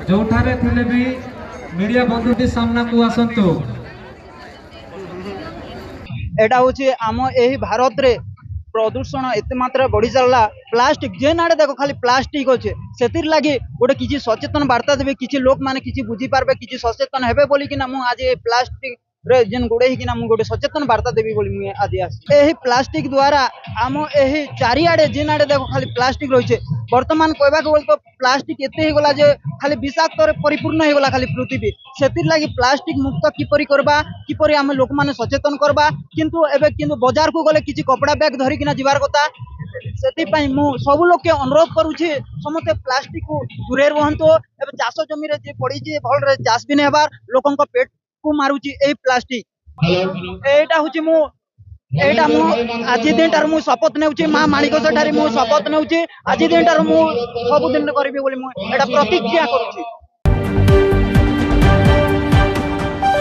जोठारे थिले भी मीडिया बंधु भी सामना को आसंतु। एटा होची आम एही भारत रे प्रदूषण एते मात्रा बढ़ी चलला। प्लास्टिक जेन आड़े देखो खाली प्लास्टिक अच्छे से लगी गोटे किसी सचेतन वार्ता देवे, किसी लोक माने किसी बुझी पारबे, किसी सचेतन हेबे बोली कि ना मु आज ए प्लास्टिक रे जेन गोड़े ही कि ना मु गोटे सचेतन वार्ता देवी बोली मु आज आसी। एही प्लास्टिक द्वारा आम एही चारिआडे जेन आड़े देखो खाली प्लास्टिक रहिছে। वर्तमान कहबा बोल तो प्लास्टिक एते ही गला जे खाली विषाक्त रे परिपूर्ण हो गला खाली पृथ्वी। सेतिर लागि प्लास्टिक मुक्त किपरि करबा, किपरि आम लोक माने सचेतन करबा। किंतु एबे किंतु बाजार को गले किसी कपड़ा बैग धरि किना जिबार कथा। सेति मु सब लोक के अनुरोध करूछि समते प्लास्टिक को दूरे रहंतो। एबे चाष जमी रे जे पड़ी जे भल रे चाष भी नेबार लोकन को पेट को मारुछि ए प्लास्टिक। एटा होछि मु एटा मु आज दिन टार मु शपथ नेउछि मां माणिकस ठारी मु शपथ नेउछि आज दिन टार मु सब दिन करबी बोली मु एटा प्रतिज्ञा करूछि।